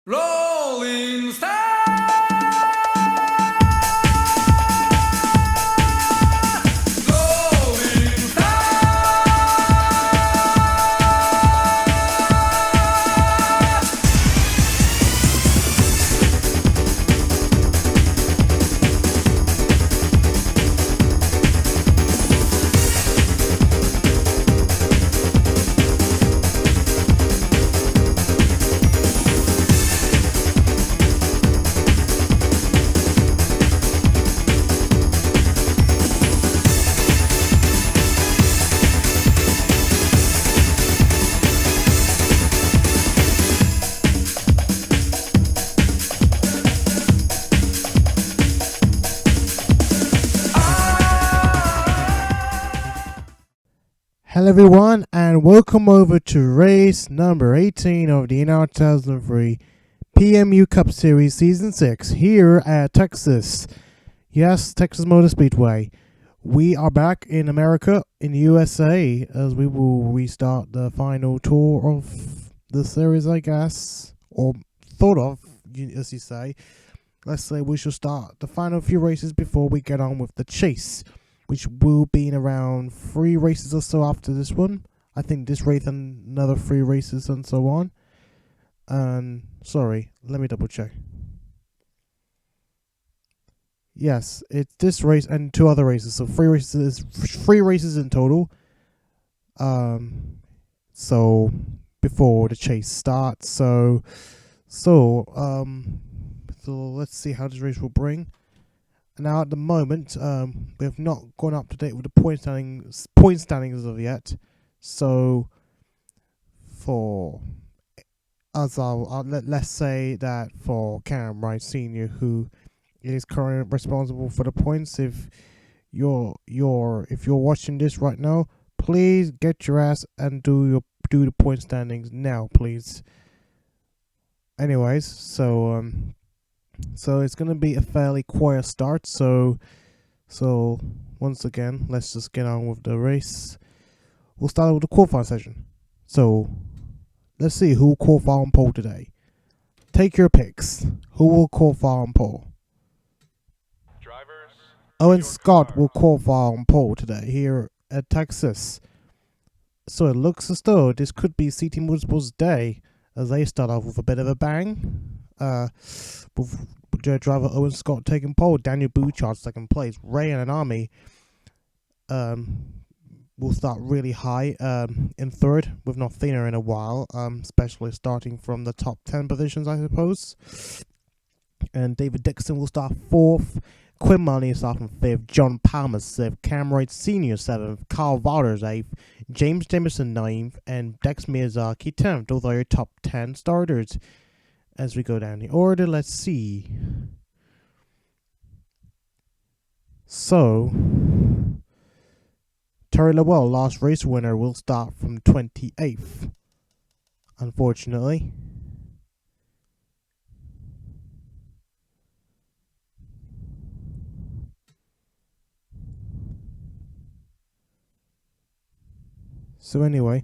Rolling Stone! Hello everyone and welcome over to race number 18 of the NR2003 PMU Cup Series Season 6 here at Texas. Yes, Texas Motor Speedway. We are back in America, in the USA, as we will restart the final tour of the series, I guess. Or thought of, as you say. Let's say we shall start the final few races before we get on with the chase, which will be in around 3 races or so after this one. I think this race and another 3 races and so on. And sorry, let me double check. Yes, it's this race and 2 other races, so 3 races in total. So before the chase starts. So let's see how this race will bring. Now at the moment, we have not gone up to date with the point standings as of yet. So, let's say that for Wright Sr, who is currently responsible for the points, if you're watching this right now, please get your ass and do the point standings now, please. Anyways, so it's going to be a fairly quiet start, so once again, let's just get on with the race. We'll start with the qualifying session. So, let's see who will qualify on pole today. Take your picks. Who will qualify on pole? Drivers, Owen Scott will qualify on pole today here at Texas. So it looks as though this could be CT Motorsports' day, as they start off with a bit of a bang. With driver Owen Scott taking pole, Daniel Bouchard second place, Ray and Army will start really high in third, with Nothina in a while, especially starting from the top 10 positions, I suppose. And David Dixon will start 4th, Quinn Money is starting 5th, John Palmer 6th, Wright Sr 7th, Carl Waters 8th, James Jameson 9th, and Dex Miyazaki 10th. Those are your top 10 starters. As we go down the order, let's see. So, Tari Lowell, last race winner, will start from 28th. Unfortunately. So anyway.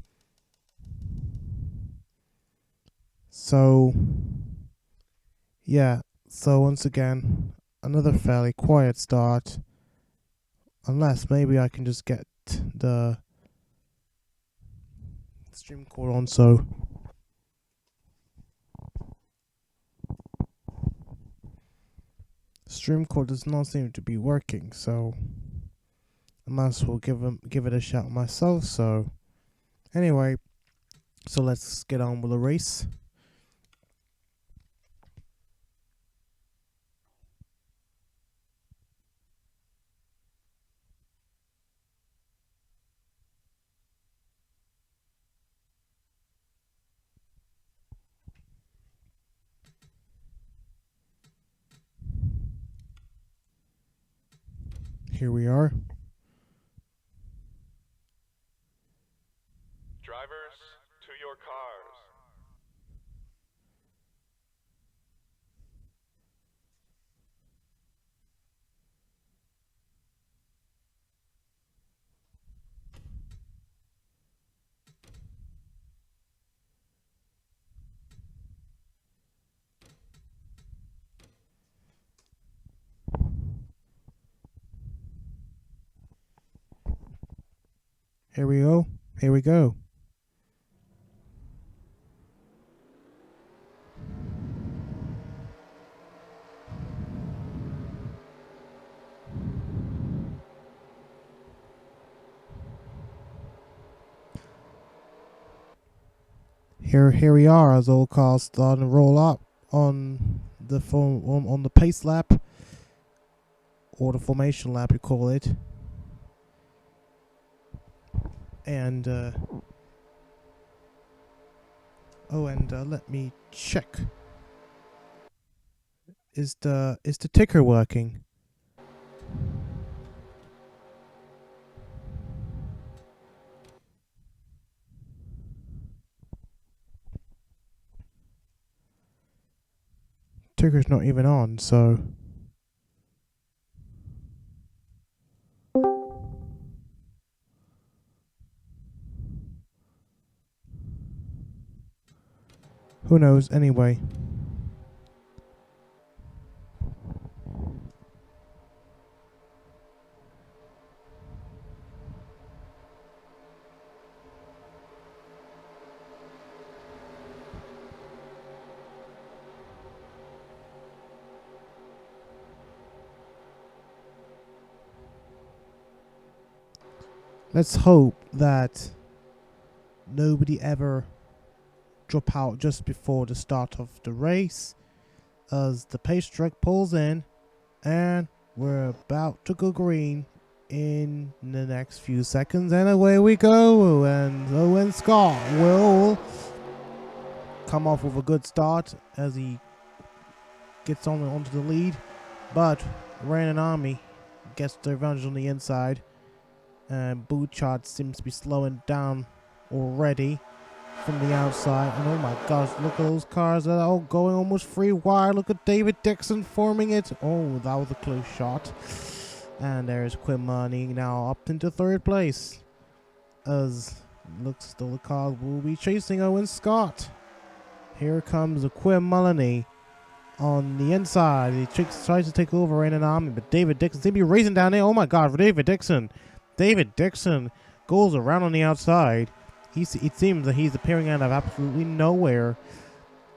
Yeah, so once again, another fairly quiet start. Unless maybe I can just get the stream call on, so stream call does not seem to be working, so I might as well give it a shot myself. So anyway, so let's get on with the race. Here we are. drivers, to your cars. Here we go. Here we go. Here we are as old cars starting to roll up on the on the pace lap, or the formation lap you call it. And let me check. Is the ticker working? Ticker's not even on, so who knows anyway. Let's hope that nobody ever drop out just before the start of the race, as the pace truck pulls in and we're about to go green in the next few seconds, and away we go. And Owen Scott will come off with a good start as he gets onto the lead, but Random Army gets the advantage on the inside, and Bouchard seems to be slowing down already from the outside. And oh my gosh, look at those cars that are all going almost free wide. Look at David Dixon forming it. Oh, that was a close shot. And there's Quinn Money now up into third place, as looks the car will be chasing Owen Scott. Here comes a Quinn Mullany on the inside. He tries to take over in an army, but David Dixon seems to be racing down there. Oh my god, for David Dixon. David Dixon goes around on the outside. It seems that he's appearing out of absolutely nowhere.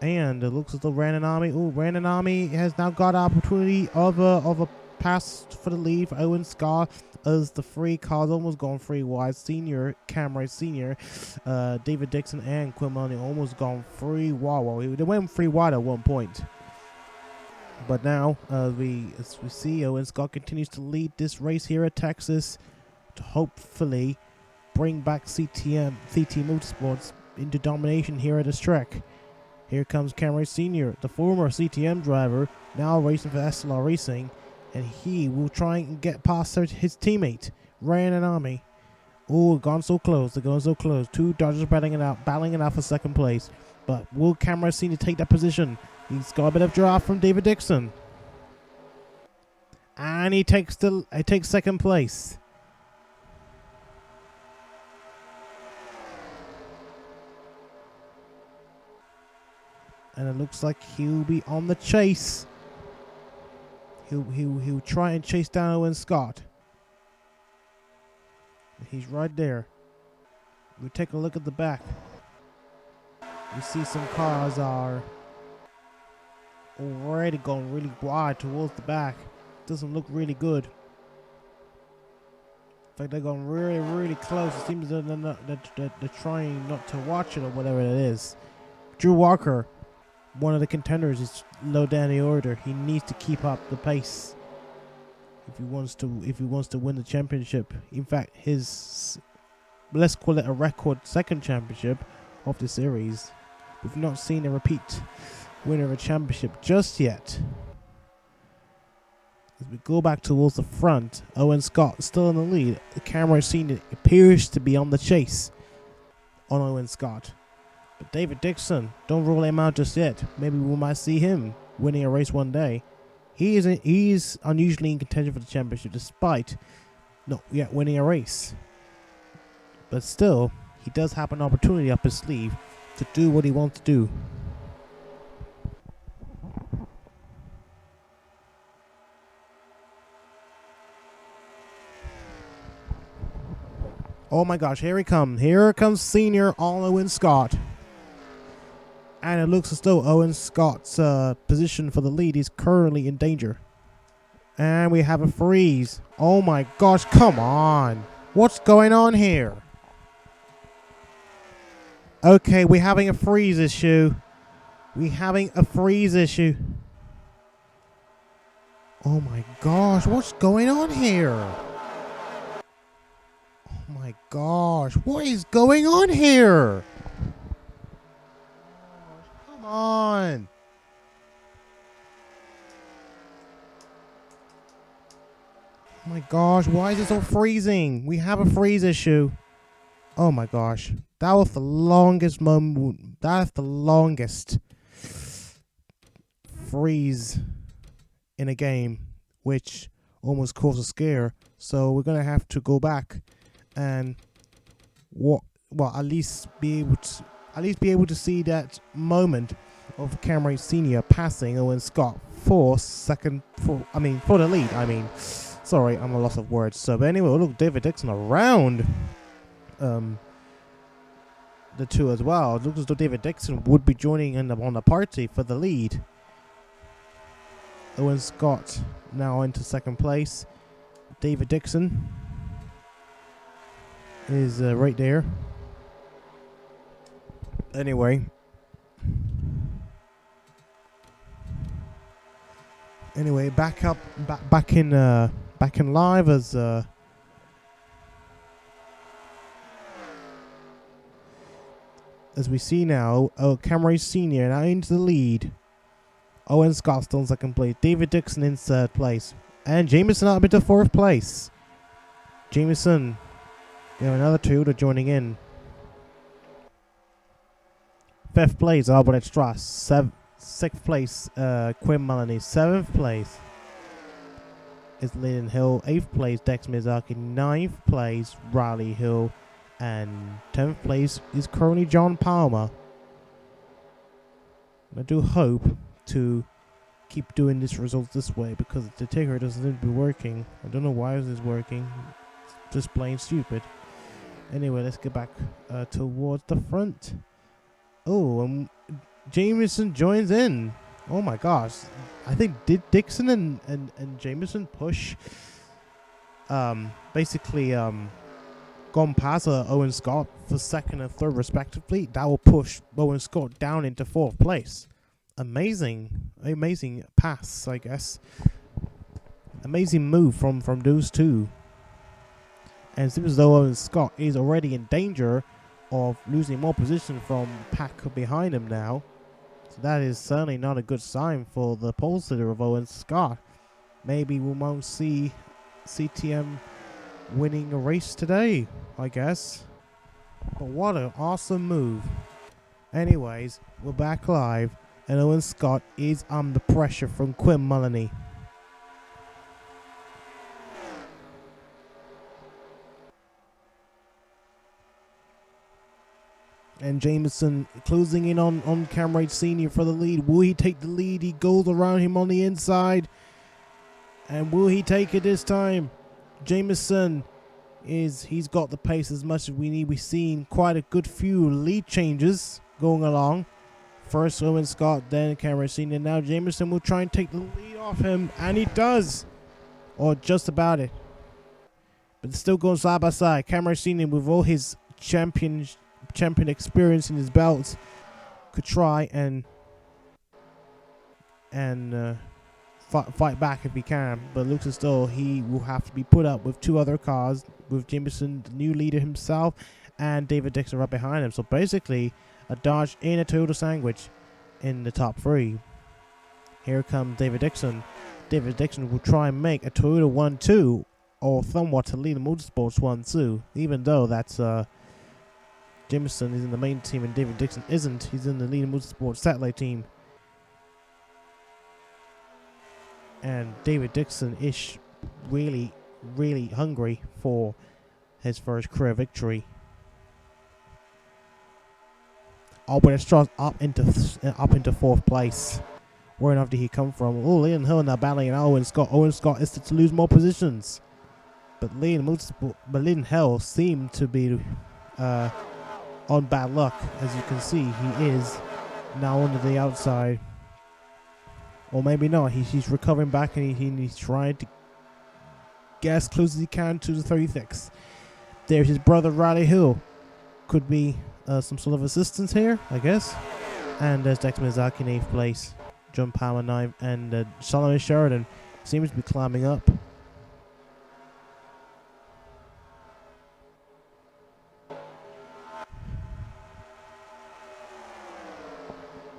And it looks as though Random Army. Oh, Random Army has now got opportunity of a pass for the lead for Owen Scott, as the three cars almost gone free wide. Senior, Cameron Senior, David Dixon and Quinn Money almost gone free wide. Well, they went free wide at one point. But now, as we see, Owen Scott continues to lead this race here at Texas to hopefully bring back CT Motorsports into domination here at this track. Here comes Cameron Sr., the former CTM driver, now racing for SLR Racing, and he will try and get past his teammate, Random Army. Oh, gone so close, they're going so close. Two Dodgers battling it out for second place. But will Cameron Sr. take that position? He's got a bit of draft from David Dixon. And he takes second place. And it looks like he'll be on the chase. He'll try and chase down Owen Scott. He's right there. We take a look at the back. You see some cars are already going really wide towards the back. Doesn't look really good. In fact, they're going really, really close. It seems that they're trying not to watch it or whatever it is. Drew Walker, one of the contenders, is low down the order. He needs to keep up the pace if he wants to win the championship. In fact, his, let's call it a record second championship of the series. We've not seen a repeat winner of a championship just yet. As we go back towards the front, Owen Scott still in the lead. The camera scene appears to be on the chase on Owen Scott. But David Dixon, don't rule him out just yet. Maybe we might see him winning a race one day. He is unusually in contention for the championship despite not yet winning a race. But still, he does have an opportunity up his sleeve to do what he wants to do. Oh my gosh, here he comes. Here comes senior on Owen Scott. And it looks as though Owen Scott's position for the lead is currently in danger. And we have a freeze. Oh my gosh, come on. What's going on here? Okay, we're having a freeze issue. We're having a freeze issue. Oh my gosh, what's going on here? Oh my gosh, what is going on here? Come on. Oh my gosh, why is it so freezing? We have a freeze issue. Oh my gosh, that was the longest moment. That's the longest freeze in a game, which almost caused a scare. So we're gonna have to go back and at least be able to see that moment of Kynderrick Sr. passing Owen Scott for the lead. Sorry, I'm a loss of words. So, but anyway, look, David Dixon around the two as well. It looks as though David Dixon would be joining in on the party for the lead. Owen Scott now into second place. David Dixon is right there. Anyway, back in live as we see now. Kynderrick Sr. now into the lead. Owen Scott still in second place. David Dixon in third place, and Jameson up into fourth place. Jameson, we have another Toyota joining in. Fifth place, Albert Strass. Sixth place, Quinn Mullany. Seventh place is Leland Hill. Eighth place, Dex Mizaki. Ninth place, Riley Hill. And 10th place is currently John Palmer. I do hope to keep doing this results this way, because the ticker doesn't seem to be working. I don't know why this is working. It's just plain stupid. Anyway, let's get back towards the front. Oh, Jameson joins in. Oh my gosh. I think did Dixon and Jameson push basically gone past Owen Scott for second and third respectively. That will push Owen Scott down into fourth place. Amazing pass, I guess. Amazing move from those two. And it seems as though Owen Scott is already in danger of losing more position from pack behind him now. So that is certainly not a good sign for the pole sitter of Owen Scott. Maybe we won't see CTM winning a race today, I guess. But what an awesome move. Anyways, we're back live, and Owen Scott is under pressure from Quinn Mullany. And Jameson closing in on Kynderrick Sr. for the lead. Will he take the lead? He goes around him on the inside. And will he take it this time? Jameson he's got the pace as much as we need. We've seen quite a good few lead changes going along. First Owen Scott, then Kynderrick Sr. Now Jameson will try and take the lead off him. And he does. Or just about it. But it's still going side by side. Kynderrick Sr. with all his champion experience in his belts could try and fight back if he can, but it looks as though he will have to be put up with two other cars, with Jameson, the new leader himself, and David Dixon right behind him. So basically a Dodge and a Toyota sandwich in the top three. Here comes David Dixon. David Dixon will try and make a Toyota 1-2 or somewhat to Leland Motorsports 1-2, even though that's Jameson is in the main team and David Dixon isn't. He's in the Leland Motorsports satellite team. And David Dixon is really, really hungry for his first career victory. Albert Strauss up into fourth place. Where on earth did he come from? Oh, Leland Hill now battling and Owen Scott. Owen Scott is to lose more positions. But Leland Hill seemed to be on bad luck. As you can see, he is now on the outside. Or maybe not. He's recovering back, and he's trying to get as close as he can to the 36. There's his brother Riley Hill. Could be some sort of assistance here, I guess. And there's Dexter Mizaki in 8th place. John Palmer 9th. And Solomon Sheridan seems to be climbing up.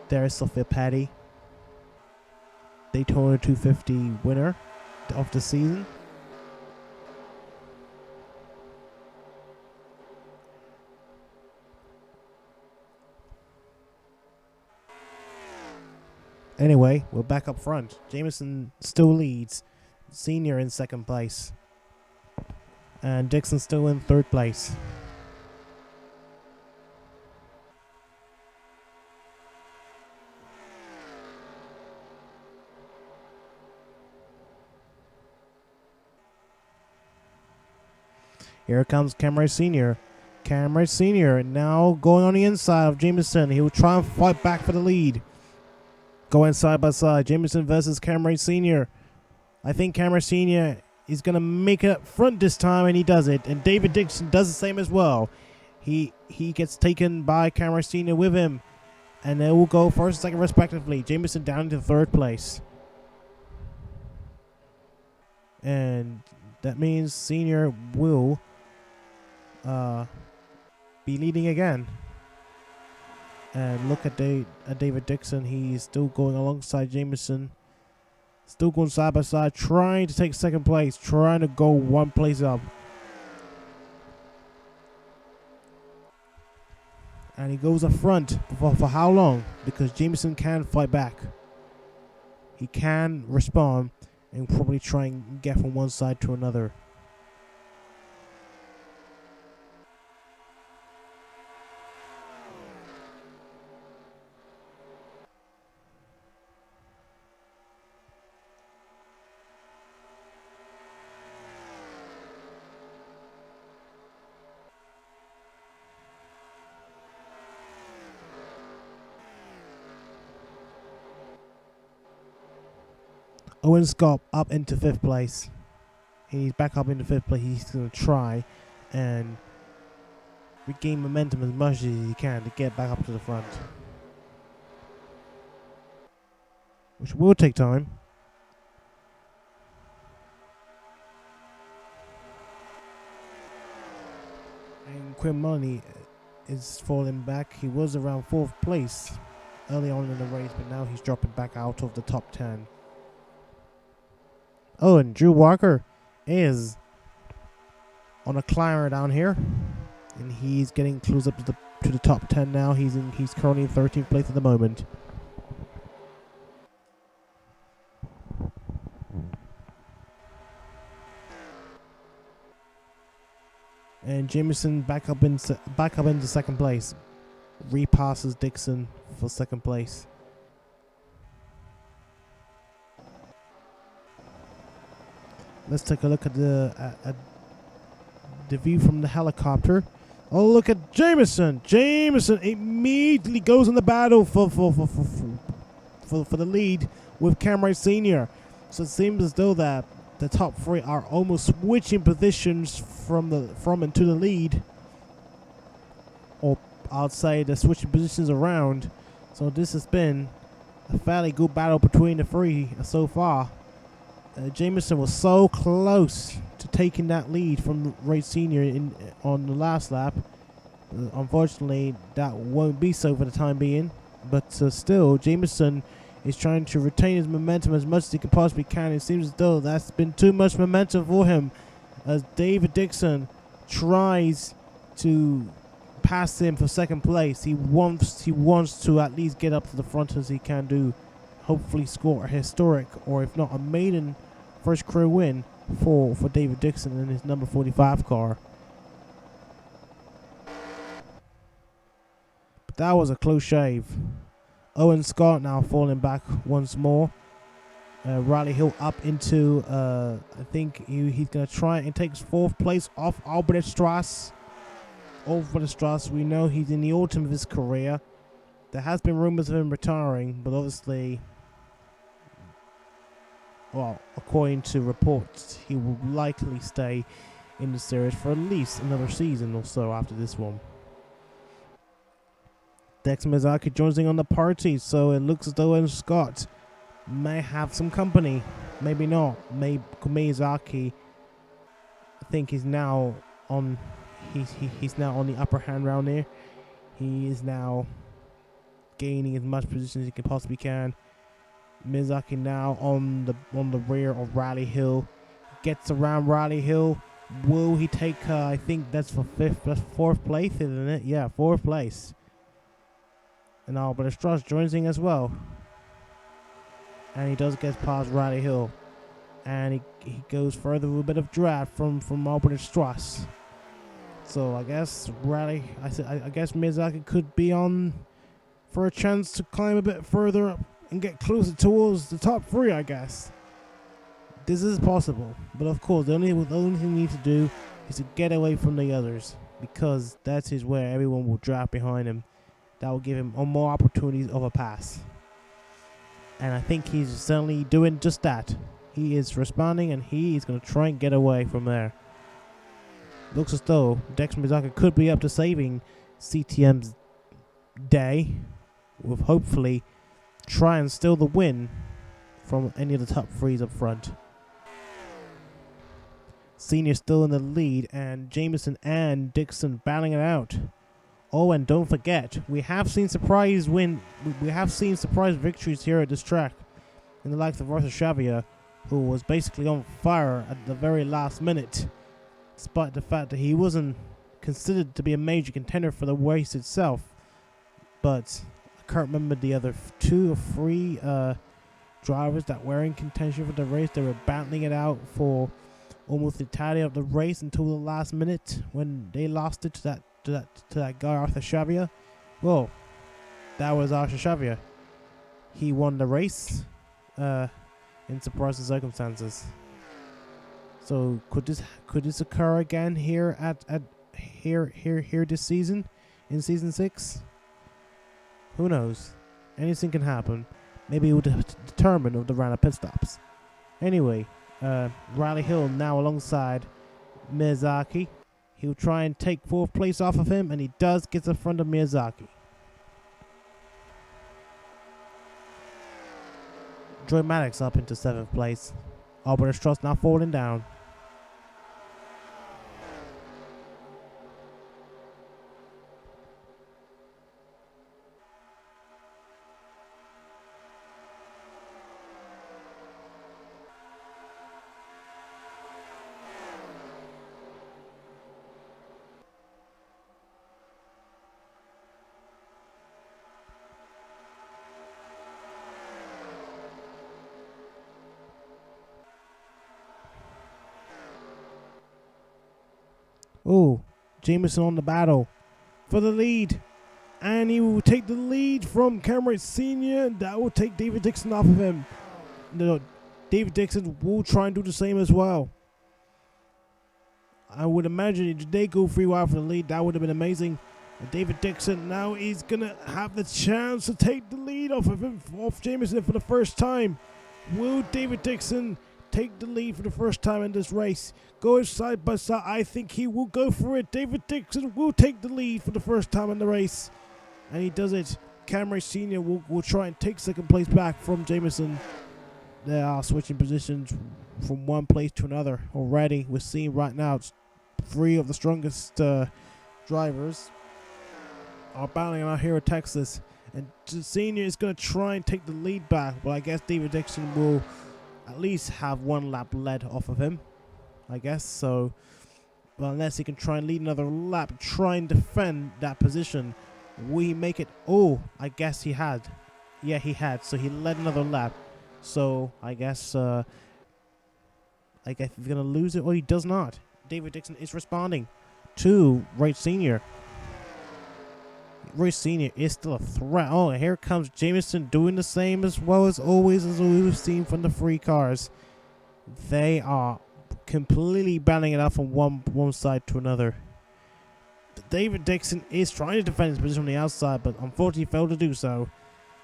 There's Sophia Petty, Daytona 250 winner of the season. Anyway, we're back up front. Jameson still leads. Senior in 2nd place. And Dixon still in 3rd place. Here comes Kynderrick Sr. Kynderrick Sr. now going on the inside of Jameson. He will try and fight back for the lead. Going side by side. Jameson versus Kynderrick Sr. I think Kynderrick Sr. is going to make it up front this time, and he does it. And David Dixon does the same as well. He gets taken by Kynderrick Sr. with him. And they will go 1st and 2nd respectively. Jameson down to 3rd place. And that means Sr. will be leading again. And look at David Dixon. He's still going alongside Jameson. Still going side by side, trying to take 2nd place, trying to go 1 place up. And he goes up front for how long? Because Jameson can fight back. He can respond and probably try and get from one side to another. Owen Scott up into 5th place. He's back up into 5th place. He's going to try and regain momentum as much as he can to get back up to the front, which will take time. And Quinn Money is falling back. He was around 4th place early on in the race, but now he's dropping back out of the top 10. Oh, and Drew Walker is on a climber down here, and he's getting close up to the top 10 now. He's currently in 13th place at the moment. And Jameson back up into 2nd place, repasses Dixon for 2nd place. Let's take a look at the view from the helicopter. Oh, look at Jameson! Jameson immediately goes in the battle for the lead with Kynderrick Sr. So it seems as though that the top 3 are almost switching positions from and to the lead, or I'd say they're switching positions around. So this has been a fairly good battle between the 3 so far. Jameson was so close to taking that lead from Wright Sr. on the last lap. Unfortunately, that won't be so for the time being. But still, Jameson is trying to retain his momentum as much as he can possibly can. It seems as though that's been too much momentum for him, as David Dixon tries to pass him for 2nd place. He wants to at least get up to the front as he can do. Hopefully score a historic, or if not a maiden, first career win for David Dixon in his number 45 car. But that was a close shave. Owen Scott now falling back once more. Riley Hill up into, I think he's going to try and take 4th place off Albert Strauss. Albert Strauss, we know he's in the autumn of his career. There has been rumors of him retiring, but obviously, well, according to reports, he will likely stay in the series for at least another season or so after this one. Dex Miyazaki joins in on the party, so it looks as though Owen Scott may have some company. Maybe not. Maybe Miyazaki, I think, is now on. He's now on the upper hand round there. He is now gaining as much position as he can possibly can. Miyazaki now on the rear of Riley Hill. Gets around Riley Hill. Will he take? I think that's for 4th place, isn't it? Yeah, 4th place. And Albert Strauss joins in as well. And he does get past Riley Hill. And he goes further with a bit of draft from Albert Strauss. So I guess I guess Miyazaki could be on for a chance to climb a bit further up and get closer towards the top 3, I guess. This is possible. But of course, the only thing he needs to do is to get away from the others. Because that is where everyone will draft behind him. That will give him more opportunities of a pass. And I think he's certainly doing just that. He is responding and he is going to try and get away from there. Looks as though Dex Miyazaki could be up to saving CTM's day. With hopefully try and steal the win from any of the top 3s up front. Senior still in the lead and Jameson and Dixon battling it out. Oh, and don't forget, we have seen surprise victories here at this track. In the likes of Arthur Xavier, who was basically on fire at the very last minute, despite the fact that he wasn't considered to be a major contender for the race itself. But I can't remember the other 2 or 3 drivers that were in contention for the race. They were battling it out for almost the entirety of the race until the last minute when they lost it to that guy Arthur Xavier. Well, that was Arthur Xavier. He won the race in surprising circumstances. So could this occur again here here this season, in season 6? Who knows? Anything can happen. Maybe it will determine of the round of pit stops. Anyway, Riley Hill now alongside Miyazaki. He'll try and take 4th place off of him, and he does get in front of Miyazaki. Joy Maddox up into 7th place. Albert Strauss now falling down. Oh, Jameson on the battle for the lead. And he will take the lead from Wright Sr. And that will take David Dixon off of him. No, David Dixon will try and do the same as well. I would imagine if they go 3 wide for the lead, that would have been amazing. And David Dixon now is going to have the chance to take the lead off of him, off Jameson for the first time. Will David Dixon take the lead for the first time in this race? Going side by side, I think he will go for it. David Dixon will take the lead for the first time in the race. And he does it. Wright Sr. will try and take 2nd place back from Jameson. They are switching positions from one place to another already. We're seeing right now 3 of the strongest drivers are battling out here at Texas. And Senior is going to try and take the lead back. But I guess David Dixon will at least have 1 lap led off of him, I guess. So, well, unless he can try and lead another lap, try and defend that position. Will he make it? Oh, I guess he had. Yeah, he had. So he led another lap. So I guess he's going to lose it, or he does not. David Dixon is responding to Wright Sr. Wright Sr. is still a threat. Oh, and here comes Jameson doing the same as well as always, as we've seen from the 3 cars. They are completely battling it out from one side to another. David Dixon is trying to defend his position on the outside, but unfortunately failed to do so.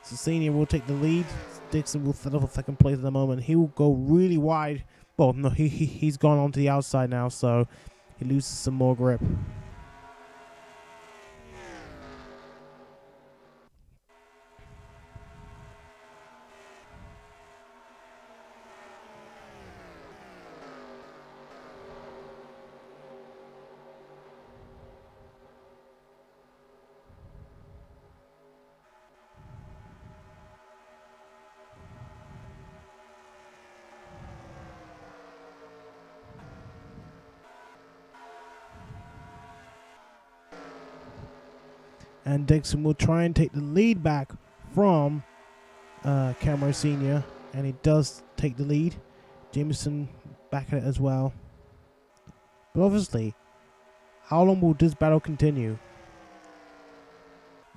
So Senior will take the lead. Dixon will settle for 2nd place at the moment. He will go really wide. Well, no, he's gone onto the outside now, so he loses some more grip. And Dixon will try and take the lead back from Cameron Sr. And he does take the lead. Jameson back at it as well. But obviously, how long will this battle continue?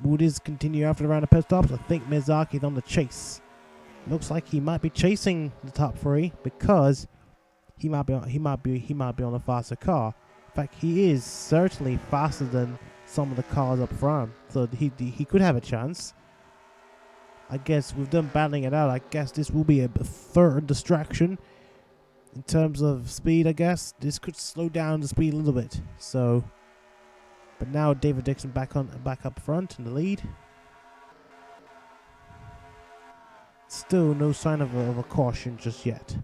Will this continue after the round of pit stops? I think Miyazaki's on the chase. Looks like he might be chasing the top 3 because he might be on a faster car. In fact, he is certainly faster than some of the cars up front, so he could have a chance. I guess with them battling it out, I guess this will be a 3rd distraction in terms of speed. I guess this could slow down the speed a little bit. So, but now David Dixon back up front in the lead. Still no sign of a caution just yet.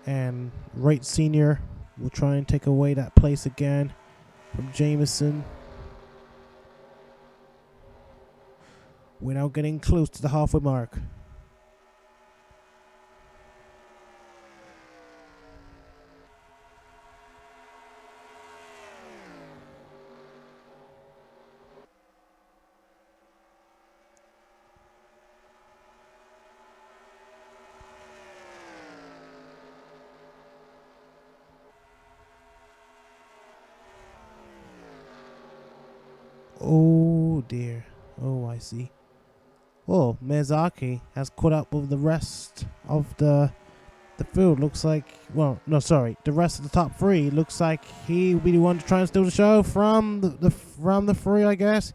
And Wright Sr. will try and take away that place again from Jameson. We're now getting close to the halfway mark. Oh dear. Oh, I see. Oh, Miyazaki has caught up with the rest of the field. Looks like, well, no, sorry, the rest of the top 3. Looks like he will be the one to try and steal the show from the 3, I guess.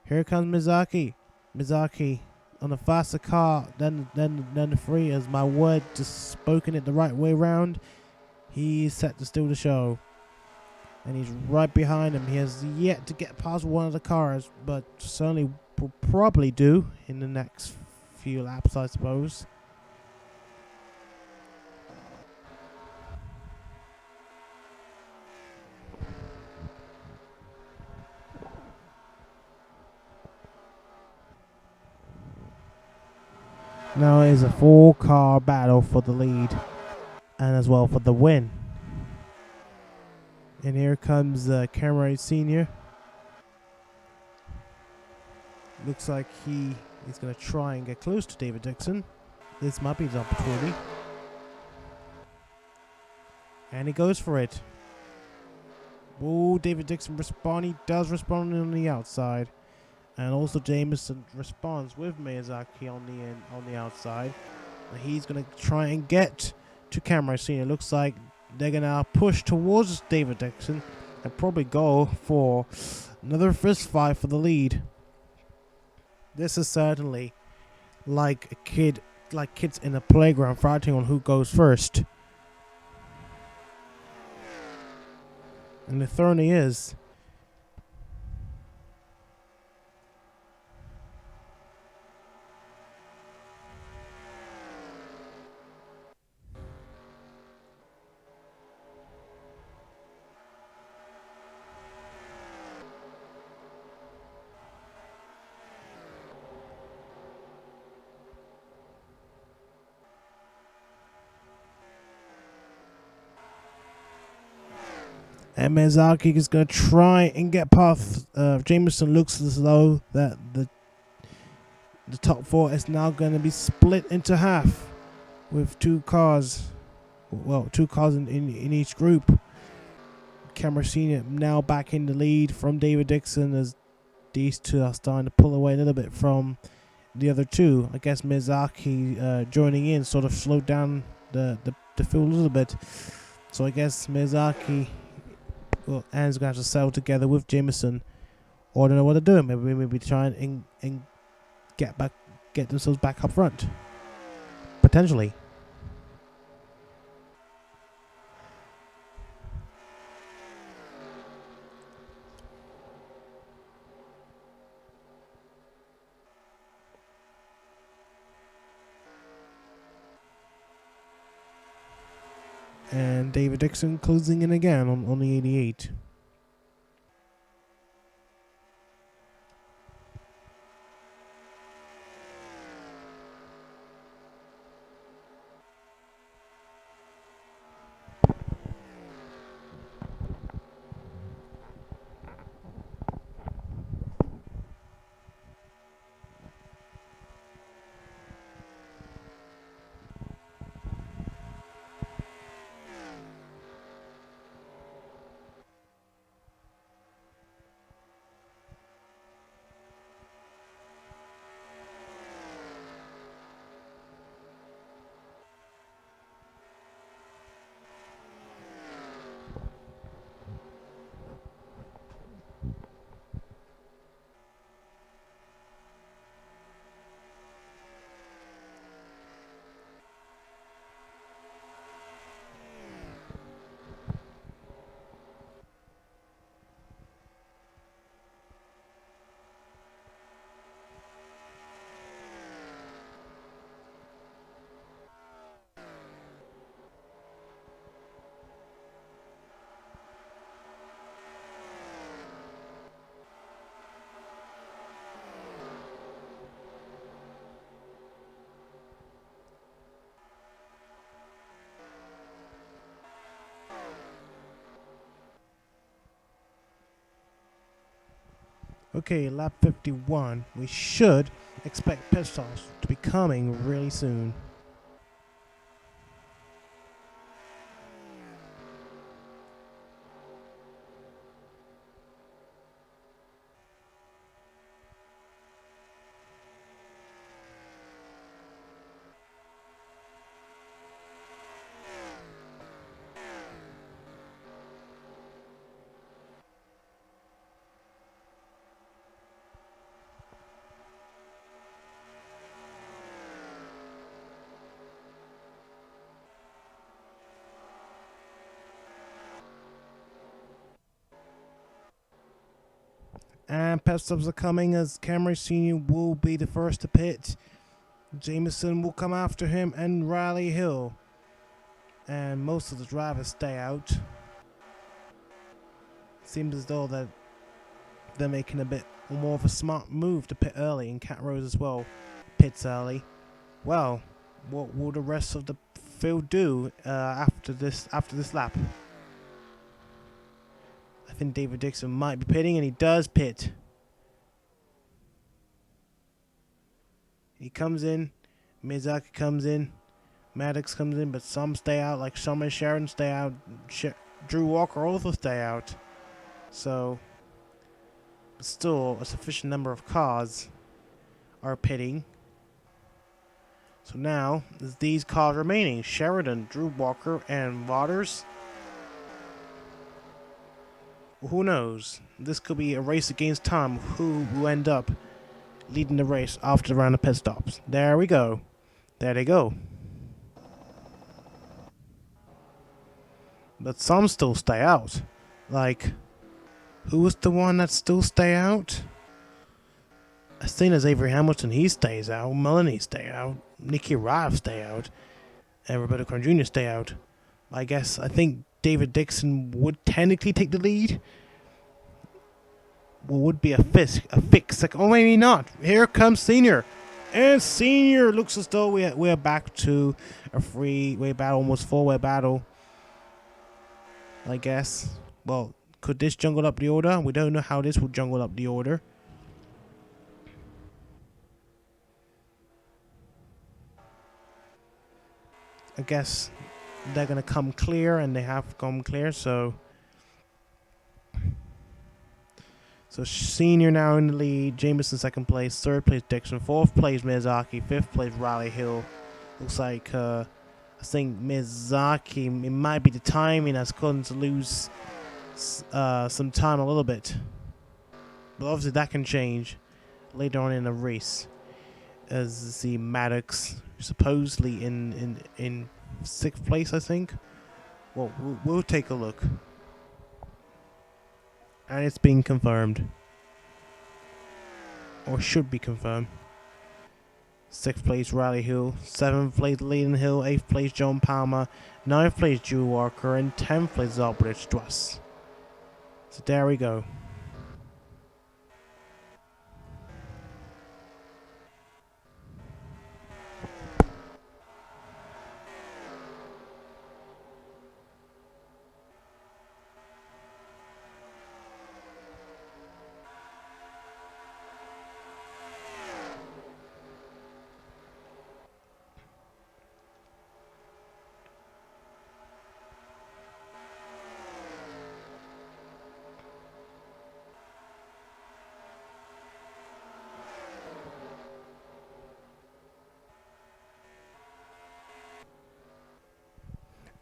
Here comes Miyazaki. Miyazaki on a faster car than the 3, as my word, just spoken it the right way round. He's set to steal the show. And he's right behind him. He has yet to get past one of the cars, but certainly will probably do in the next few laps, I suppose. Now it is a 4-car battle for the lead and as well for the win. And here comes Cameron Sr. Looks like he is going to try and get close to David Dixon. This might be his opportunity. And he goes for it. Oh, David Dixon responds. He does respond on the outside. And also Jameson responds with Miyazaki on the outside. And he's going to try and get to Cameron Sr. Looks like they're going to push towards David Dixon and probably go for another fist fight for the lead. This is certainly like kids in a playground fighting on who goes first. And it certainly is. And Miyazaki is going to try and get past Jameson. Looks as though that the top 4 is now going to be split into half with 2 cars. well, 2 cars in each group. Camera Senior now back in the lead from David Dixon as these two are starting to pull away a little bit from the other two. I guess Miyazaki joining in sort of slowed down the field a little bit. So I guess Miyazaki, well, Ann's going to have to settle together with Jameson. Or I don't know what they're doing. Maybe try and get themselves back up front. Potentially. And David Dixon closing in again on the 88. Okay, lap 51. We should expect pit stops to be coming really soon. And pit stops are coming as Camry Sr. will be the first to pit. Jameson will come after him and Riley Hill. And most of the drivers stay out. Seems as though that they're making a bit more of a smart move to pit early, and Cat Rose as well pits early. Well, what will the rest of the field do after this lap? I think David Dixon might be pitting, and he does pit. He comes in, Miyazaki comes in, Maddox comes in, but some stay out, like Summer and Sheridan stay out. Drew Walker also stay out. So, still a sufficient number of cars are pitting. So now, there's these cars remaining. Sheridan, Drew Walker, and Waters. Who knows? This could be a race against time. Who will end up leading the race after the round of pit stops? There we go. There they go. But some still stay out. Like, who was the one that still stay out? As seen as Avery Hamilton, he stays out. Melanie stay out. Nicky Rive stay out. And Roberto Corn Jr. stay out. I think David Dixon would technically take the lead. Well, would be a fix. Oh, maybe not. Here comes Senior. And Senior looks as though we're back to a three-way battle, almost four-way battle. I guess. Well, could this jungle up the order? We don't know how this will jungle up the order. I guess they're gonna come clear, and they have come clear. So Senior now in the lead. Jameson second place. Third place Dixon. Fourth place Miyazaki. Fifth place Riley Hill. Looks like I think Miyazaki, it might be the timing that's going to lose some time a little bit. But obviously that can change later on in the race. As the Maddox supposedly in sixth place, I think. Well, we'll take a look. And it's being confirmed. Or should be confirmed. 6th place Riley Hill, 7th place Leland Hill, 8th place John Palmer, 9th place Drew Walker, and 10th place Albert Struss. So there we go.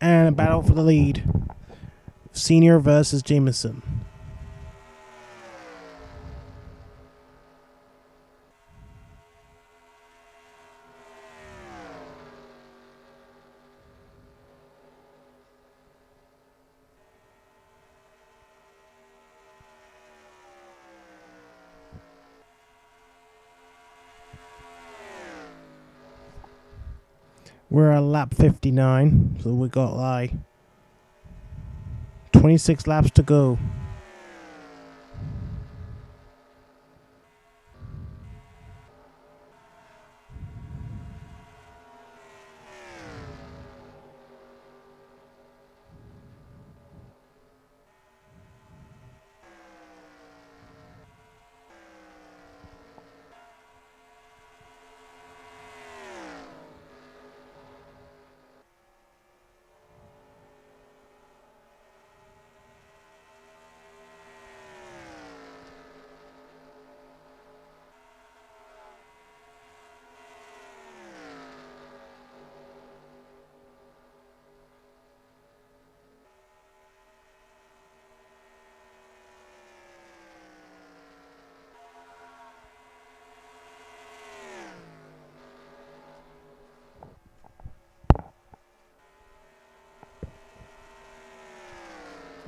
And a battle for the lead. Senior versus Jameson. We're at lap 59, so we got like 26 laps to go.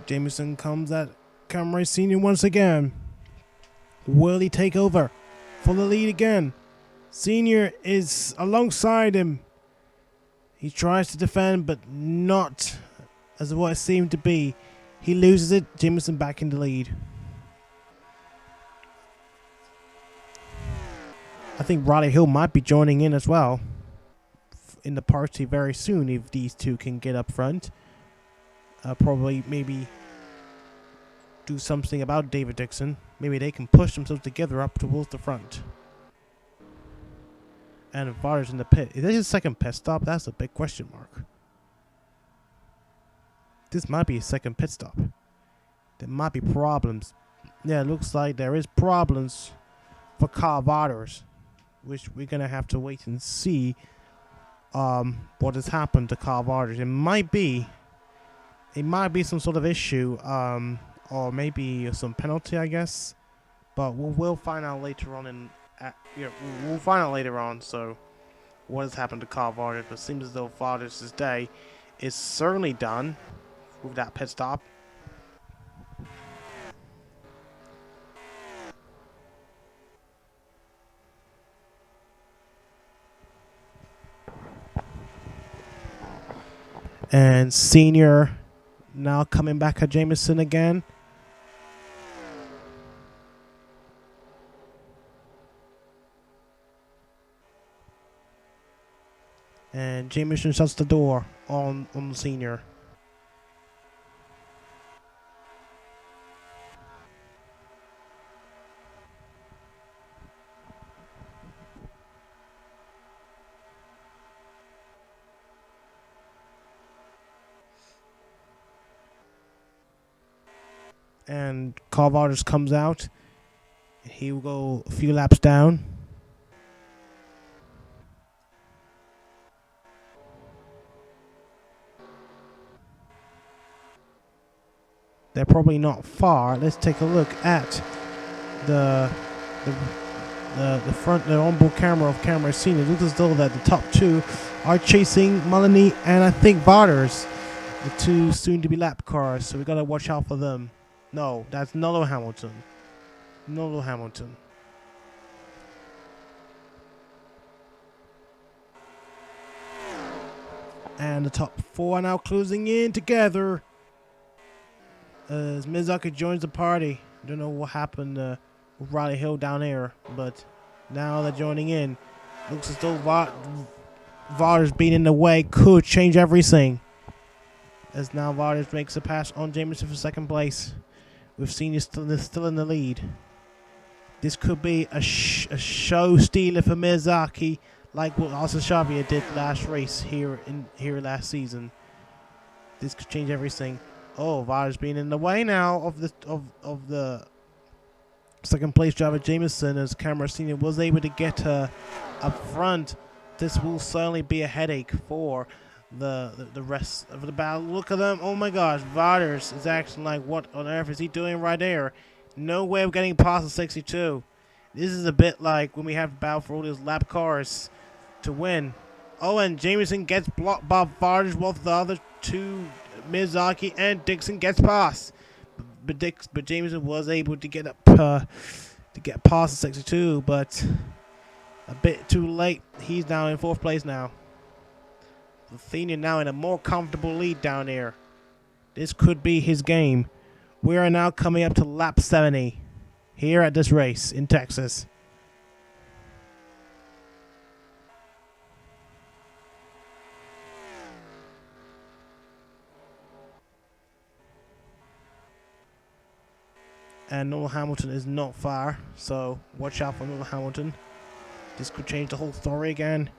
Jameson comes at Cameron Sr. once again. Will he take over for the lead again? Senior is alongside him. He tries to defend, but not as what it seemed to be. He loses it. Jameson back in the lead. I think Riley Hill might be joining in as well in the party very soon if these two can get up front. Probably maybe do something about David Dixon. Maybe they can push themselves together up towards the front. And Varda's in the pit. Is this his second pit stop? That's a big question mark. This might be his second pit stop. There might be problems. Yeah, it looks like there is problems for car Varda's, which we're gonna have to wait and see what has happened to car Varda's. It might be some sort of issue, or maybe some penalty, I guess. But we'll find out later on. We'll find out later on. So, what has happened to Carl Varda's? But it seems as though Varda's day is certainly done with that pit stop. And Senior now coming back at Jameson again. And Jameson shuts the door on Senior. And Carl Waters comes out. He will go a few laps down. They're probably not far. Let's take a look at the front, the onboard camera of Camera Senior. It looks as though that the top two are chasing Mullany and I think Waters, the two soon-to-be lap cars. So we gotta watch out for them. No, that's Nolo Hamilton. Nolo Hamilton. And the top four are now closing in together. As Mizaki joins the party. Don't know what happened with Riley Hill down there, but now they're joining in. Looks as though Waters being in the way could change everything. As now Waters makes a pass on Jameson for second place. We've seen he's still in the lead. This could be a show stealer for Mizaki, like what Austin Shabia did last race here last season. This could change everything. Oh, Waters being in the way now of the second place driver Jameson, as Camera Senior was able to get her up front. This will certainly be a headache for the rest of the battle. Look at them! Oh my gosh, Waters is acting like, what on earth is he doing right there? No way of getting past the 62. This is a bit like when we have to battle for all those lap cars to win. Oh, and Jameson gets blocked by Waters, while the other two, Mizaki and Dixon, gets past. But Jameson was able to get up to get past the 62, but a bit too late. He's now in fourth place now. Athena now in a more comfortable lead down there. This could be his game. We are now coming up to lap 70 here at this race in Texas. And Noel Hamilton is not far, so watch out for Noel Hamilton. This could change the whole story again.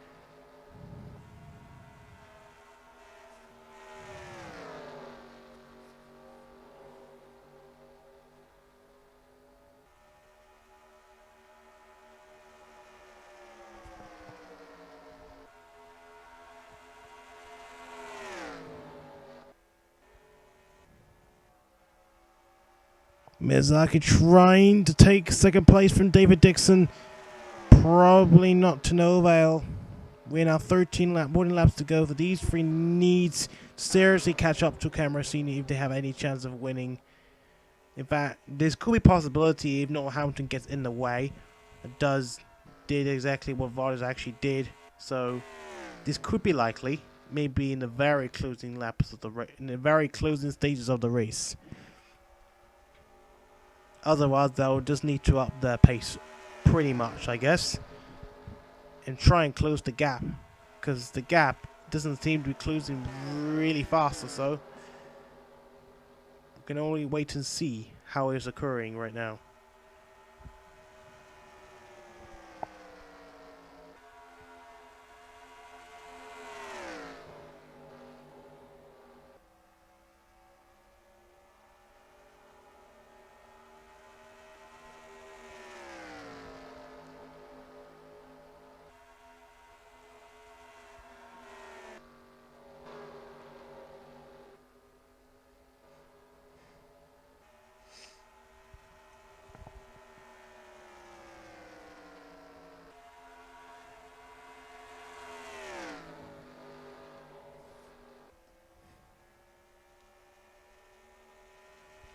Mizaki trying to take second place from David Dixon. Probably not to no avail. We're now 13 laps to go. So these three needs to seriously catch up to Camera Senior if they have any chance of winning. In fact, this could be a possibility if Noel Hamilton gets in the way. It did exactly what Waters actually did. So this could be likely. Maybe in the very closing laps of in the very closing stages of the race. Otherwise, they'll just need to up their pace pretty much, I guess, and try and close the gap, because the gap doesn't seem to be closing really fast or so. We can only wait and see how it's occurring right now.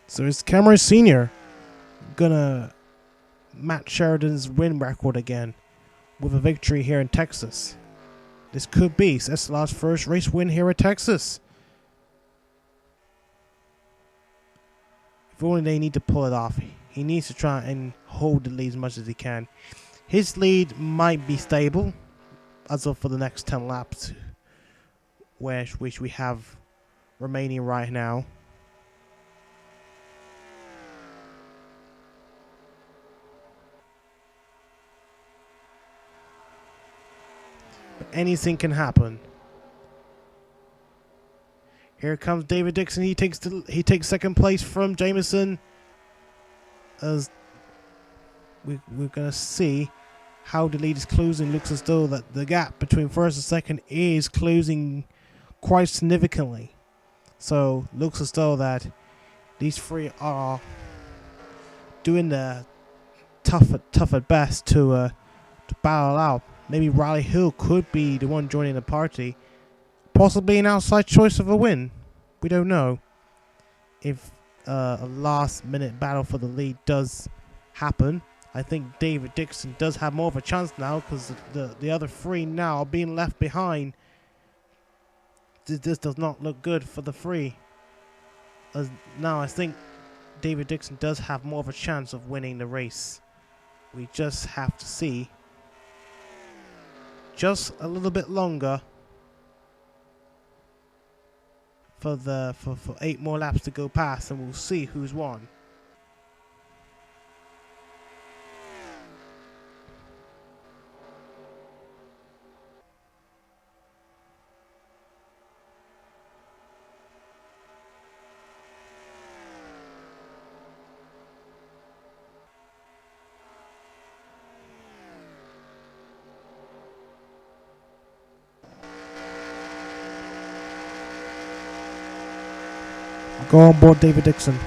So is Camera Senior gonna match Sheridan's win record again with a victory here in Texas? This could be SLR's first race win here at Texas. If only they need to pull it off. He needs to try and hold the lead as much as he can. His lead might be stable as of for the next 10 laps, which we have remaining right now. Anything can happen. Here comes David Dixon. He takes second place from Jameson. as we're going to see how the lead is closing. Looks as though that the gap between first and second is closing quite significantly. So looks as though that these three are doing the tough at best to battle out. Maybe Leland Hill could be the one joining the party. Possibly an outside choice of a win. We don't know if a last minute battle for the lead does happen. I think David Dixon does have more of a chance now because the other three now are being left behind. This does not look good for the three. As now I think David Dixon does have more of a chance of winning the race. We just have to see just a little bit longer for 8 more laps to go past, and we'll see who's won. Go on board, David Dixon.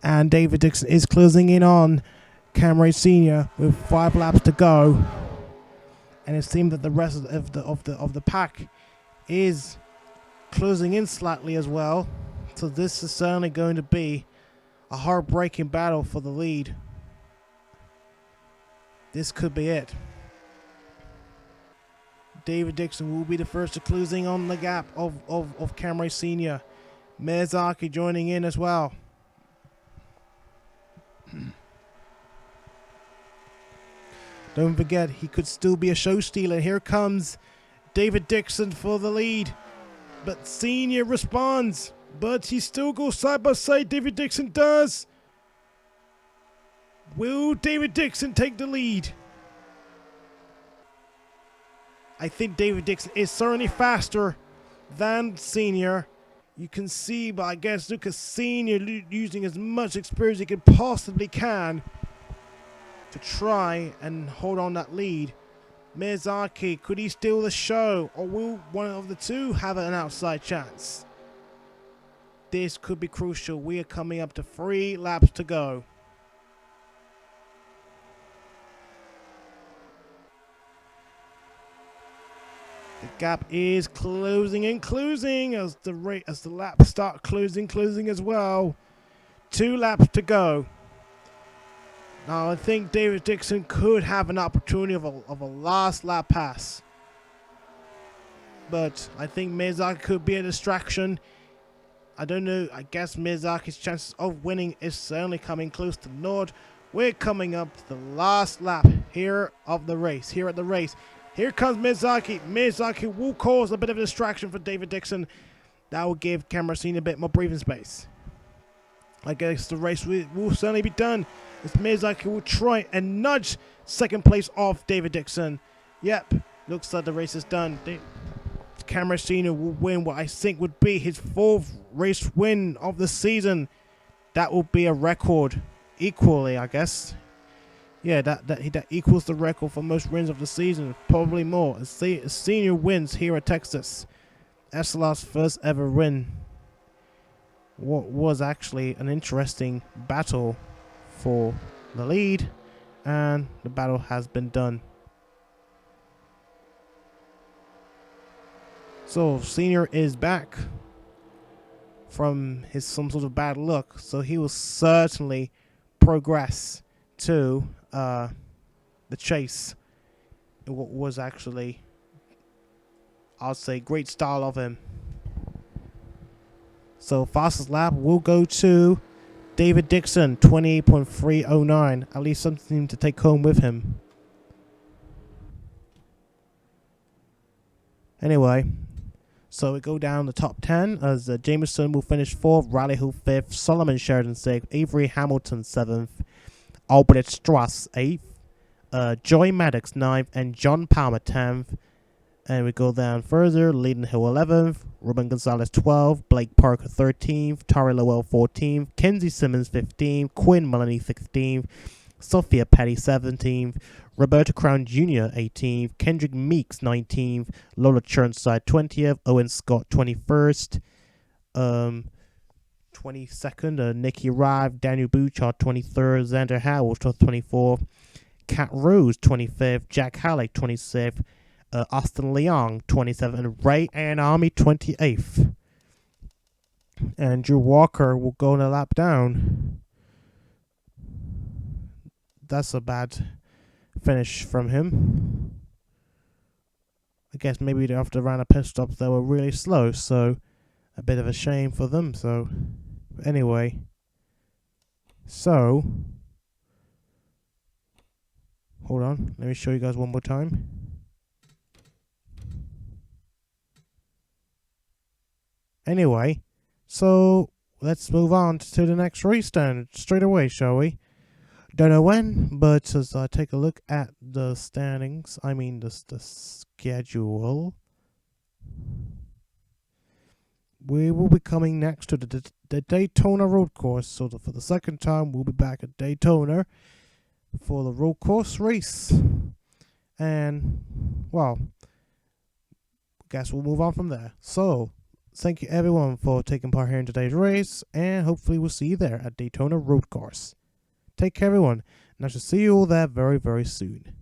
And David Dixon is closing in on Wright Sr. with 5 laps to go, and it seems that the rest of the pack is closing in slightly as well. So this is certainly going to be a heartbreaking battle for the lead. This could be it. David Dixon will be the first to closing on the gap of Wright Sr. Miyazaki joining in as well. Don't forget, he could still be a show stealer. Here comes David Dixon for the lead. But Senior responds. But he still goes side by side. David Dixon does. Will David Dixon take the lead? I think David Dixon is certainly faster than Senior. You can see, but I guess Lucas Senior using as much experience as he could possibly can to try and hold on that lead. Miyazaki, could he steal the show, or will one of the two have an outside chance? This could be crucial. We are coming up to 3 laps to go. The gap is closing and closing as the laps start closing as well. 2 laps to go. Now I think David Dixon could have an opportunity of a last lap pass, but I think Miyazaki could be a distraction. I don't know. I guess Miyazaki's chances of winning is certainly coming close to naught. We're coming up to the last lap here at the race. Here comes Miyazaki. Miyazaki will cause a bit of a distraction for David Dixon. That will give Wright Sr. a bit more breathing space. I guess the race will certainly be done as Miyazaki will try and nudge second place off David Dixon. Yep, looks like the race is done. Wright Sr. will win what I think would be his 4th race win of the season. That will be a record equally, I guess. Yeah, that equals the record for most wins of the season, probably more. As Senior wins here at Texas. SLR's first ever win. What was actually an interesting battle for the lead, and the battle has been done. So Senior is back from some sort of bad luck, so he will certainly progress to the chase. What was actually I'll say great style of him. So fastest lap will go to David Dixon, 28.309. At least something to take home with him. Anyway, so we go down the top 10 as Jameson will finish 4th, Riley Hill 5th, Solomon Sheridan 6th, Avery Hamilton 7th, Albert Strass 8th, Joy Maddox 9th, and John Palmer 10th. And we go down further, Leland Hill 11th, Ruben Gonzalez 12th, Blake Parker 13th, Tari Lowell 14th, Kenzie Simmons 15th, Quinn Melanie 16th, Sophia Petty 17th, Roberta Crown Jr. 18th, Kynderrick Meeks 19th, Lola Churnside 20th, Owen Scott 21st, 22nd, Nikki Rive, Daniel Bouchard 23rd, Xander Howell 24th, Kat Rose 25th, Jack Halleck 26th, Austin Leong 27th, and Ray and Army 28th. Andrew Walker will go on a lap down. That's a bad finish from him. I guess maybe after the round of pit stops they were really slow, so a bit of a shame for them. So anyway, so hold on, let me show you guys one more time. Anyway, so let's move on to the next race then straight away, shall we? Don't know when, but as I take a look at the standings, I mean the schedule, we will be coming next to the Daytona road course. So for the second time, we'll be back at Daytona for the road course race. And, well, guess we'll move on from there. So, thank you everyone for taking part here in today's race, and hopefully we'll see you there at Daytona road course. Take care everyone, and I shall see you all there very, very soon.